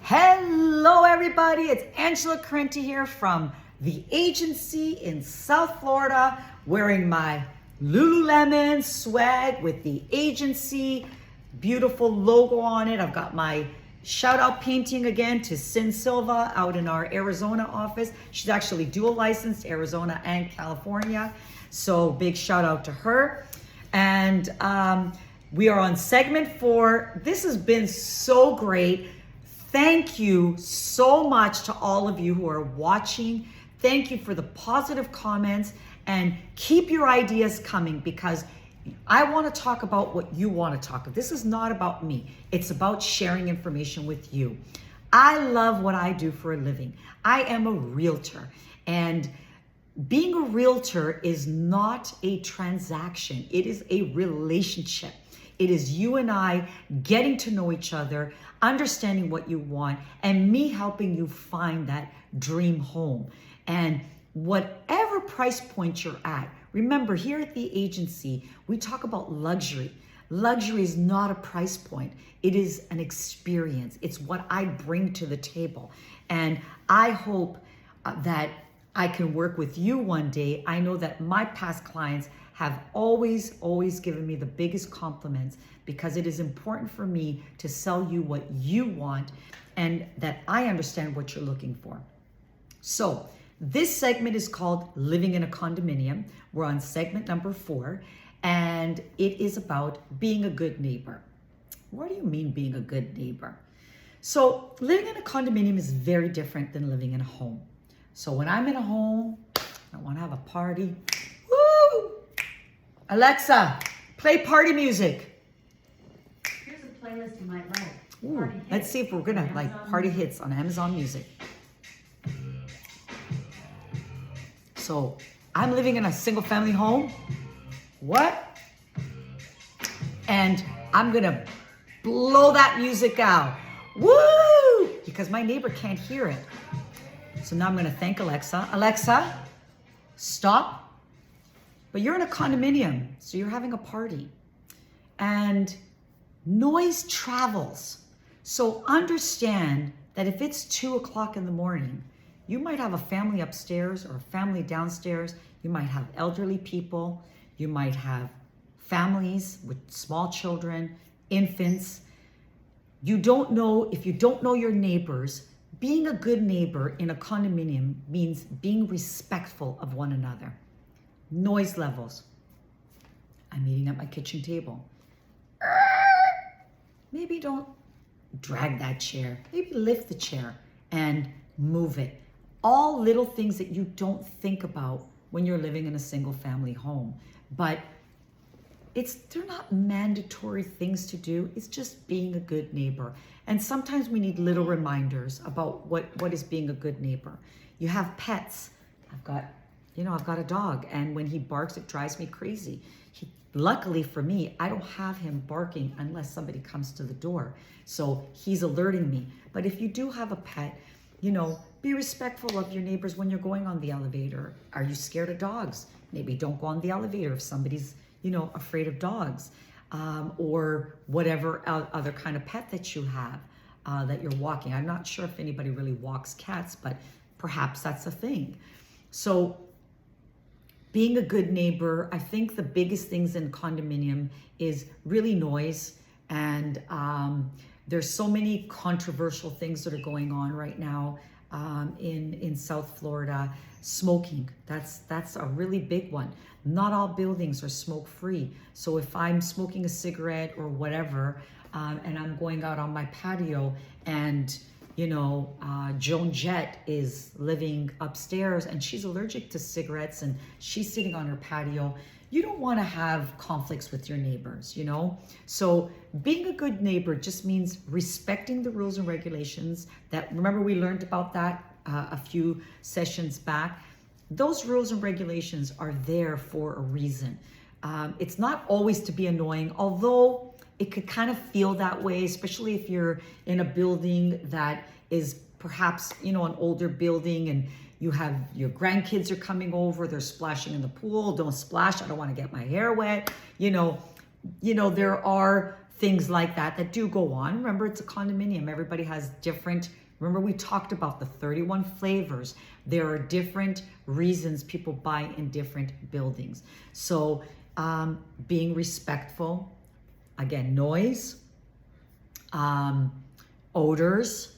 Hello everybody, it's Angela Carenti here from the agency in South Florida, wearing my Lululemon swag with the agency, beautiful logo on it. I've got my shout out painting again to Sin Silva out in our Arizona office. She's actually dual licensed, Arizona and California. So big shout out to her. And we are on segment 4. This has been so great. Thank you so much to all of you who are watching. Thank you for the positive comments, and keep your ideas coming, because I want to talk about what you want to talk about. This is not about me. It's about sharing information with you. I love what I do for a living. I am a realtor, and being a realtor is not a transaction. It is a relationship. It is you and I getting to know each other, understanding what you want, and me helping you find that dream home. And whatever price point you're at, remember, here at the agency, we talk about luxury. Luxury is not a price point. It is an experience. It's what I bring to the table. And I hope that I can work with you one day. I know that my past clients have always given me the biggest compliments, because it is important for me to sell you what you want and that I understand what you're looking for. So this segment is called Living in a Condominium. We're on segment number 4, and it is about being a good neighbor. What do you mean being a good neighbor? So living in a condominium is very different than living in a home. So when I'm in a home, I want to have a party. Woo! Alexa, play party music. Here's a playlist you might like. Ooh, let's see if we're gonna like party hits on Amazon Music. So I'm living in a single family home. What? And I'm gonna blow that music out. Woo! Because my neighbor can't hear it. So now I'm gonna thank Alexa. Alexa, stop. But you're in a condominium, so you're having a party. And noise travels. So understand that if it's 2 o'clock in the morning, you might have a family upstairs or a family downstairs. You might have elderly people. You might have families with small children, infants. You don't know, if you don't know your neighbors, being a good neighbor in a condominium means being respectful of one another. Noise levels. I'm eating at my kitchen table. Maybe don't drag that chair. Maybe lift the chair and move it. All little things that you don't think about when you're living in a single family home. But they're not mandatory things to do. It's just being a good neighbor. And sometimes we need little reminders about what is being a good neighbor. You have pets. I've got a dog, and when he barks, it drives me crazy. Luckily for me, I don't have him barking unless somebody comes to the door. So he's alerting me. But if you do have a pet, be respectful of your neighbors when you're going on the elevator. Are you scared of dogs? Maybe don't go on the elevator if somebody's, afraid of dogs, or whatever other kind of pet that you have that you're walking. I'm not sure if anybody really walks cats, but perhaps that's a thing. So being a good neighbor, I think the biggest things in condominium is really noise. And there's so many controversial things that are going on right now in South Florida. Smoking, that's a really big one. Not all buildings are smoke free. So if I'm smoking a cigarette or whatever, and I'm going out on my patio, and Joan Jett is living upstairs and she's allergic to cigarettes and she's sitting on her patio, you don't want to have conflicts with your neighbors, So being a good neighbor just means respecting the rules and regulations remember we learned about that a few sessions back. Those rules and regulations are there for a reason. It's not always to be annoying, although it could kind of feel that way, especially if you're in a building that is perhaps, an older building, and you have your grandkids are coming over, they're splashing in the pool. Don't splash, I don't want to get my hair wet. There are things like that do go on. Remember, it's a condominium. Everybody has different, remember we talked about the 31 flavors. There are different reasons people buy in different buildings. So being respectful, again, noise, odors,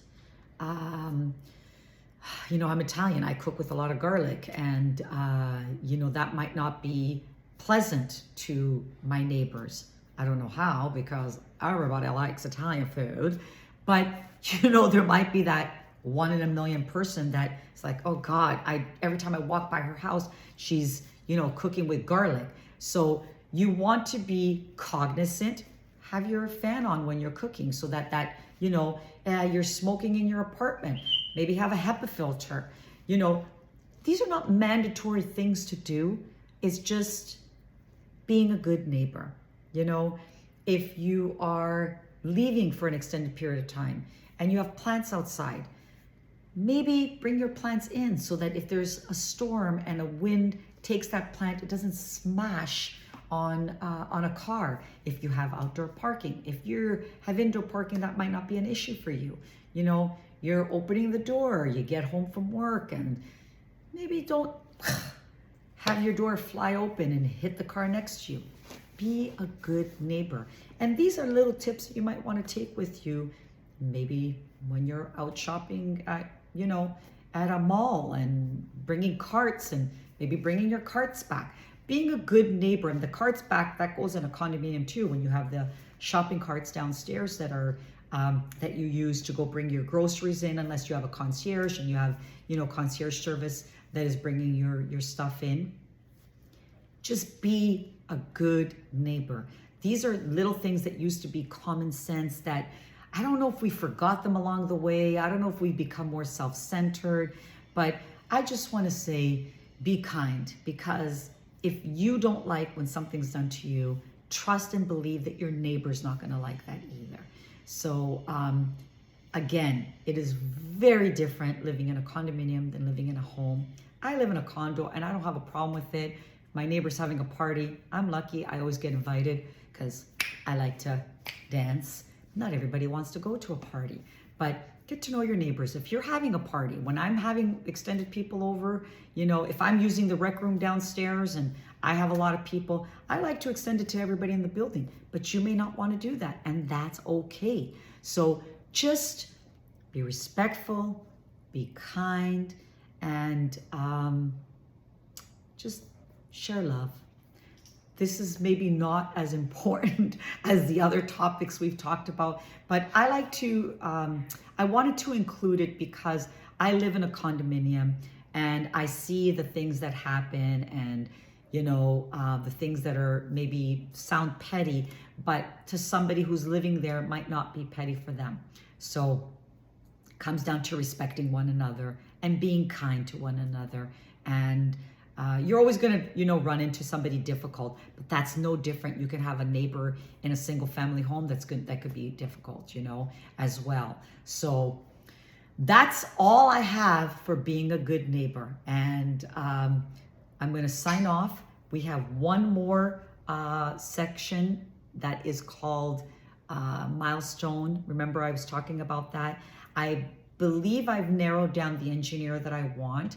you know, I'm Italian, I cook with a lot of garlic, and you know, that might not be pleasant to my neighbors. I don't know how, because everybody likes Italian food, but you know, there might be that 1 in a million person that it's like, oh God, every time I walk by her house, she's, you know, cooking with garlic. So you want to be cognizant. Have your fan on when you're cooking, so that you know, you're smoking in your apartment. Maybe have a HEPA filter. You know, these are not mandatory things to do. It's just being a good neighbor. You know, if you are leaving for an extended period of time and you have plants outside, maybe bring your plants in so that if there's a storm and a wind takes that plant, it doesn't smash on a car. If you have outdoor parking, if you have indoor parking, that might not be an issue for you. You know, you're opening the door, you get home from work, and maybe don't have your door fly open and hit the car next to you. Be a good neighbor. And these are little tips that you might want to take with you, maybe when you're out shopping at, you know, at a mall, and bringing carts, and maybe bringing your carts back. Being a good neighbor, and the carts back, that goes in a condominium too, when you have the shopping carts downstairs that are that you use to go bring your groceries in, unless you have a concierge and you have, you know, concierge service that is bringing your stuff in. Just be a good neighbor. These are little things that used to be common sense that I don't know if we forgot them along the way. I don't know if we become more self-centered, but I just want to say, be kind, because if you don't like when something's done to you, trust and believe that your neighbor's not going to like that either. So again, it is very different living in a condominium than living in a home. I live in a condo and I don't have a problem with it. My neighbor's having a party. I'm lucky. I always get invited because I like to dance. Not everybody wants to go to a party, but get to know your neighbors. If you're having a party, when I'm having extended people over, you know, if I'm using the rec room downstairs and I have a lot of people, I like to extend it to everybody in the building, but you may not want to do that, and that's okay. So just be respectful, be kind, and just share love. This is maybe not as important as the other topics we've talked about, but I like to, I wanted to include it because I live in a condominium and I see the things that happen, and, you know, the things that are maybe sound petty, but to somebody who's living there, it might not be petty for them. So it comes down to respecting one another and being kind to one another. And you're always going to, you know, run into somebody difficult, but that's no different. You can have a neighbor in a single family home that could be difficult, you know, as well. So that's all I have for being a good neighbor. And I'm going to sign off. We have one more section that is called milestone. Remember, I was talking about that. I believe I've narrowed down the engineer that I want.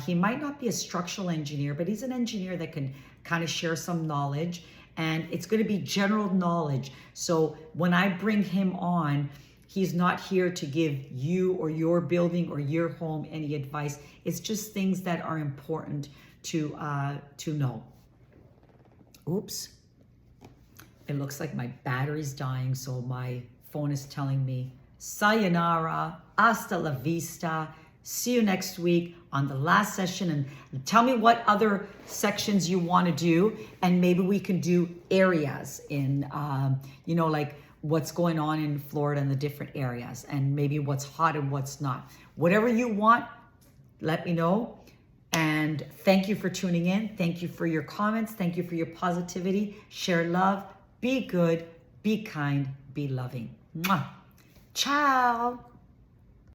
He might not be a structural engineer, but he's an engineer that can kind of share some knowledge, and it's going to be general knowledge. So when I bring him on, he's not here to give you or your building or your home any advice. It's just things that are important to know. Oops. It looks like my battery's dying, so my phone is telling me, sayonara, hasta la vista. See you next week on the last session, and tell me what other sections you want to do, and maybe we can do areas in, you know, like what's going on in Florida and the different areas, and maybe what's hot and what's not. Whatever you want, let me know. And thank you for tuning in. Thank you for your comments. Thank you for your positivity. Share love. Be good. Be kind. Be loving. Mwah. Ciao.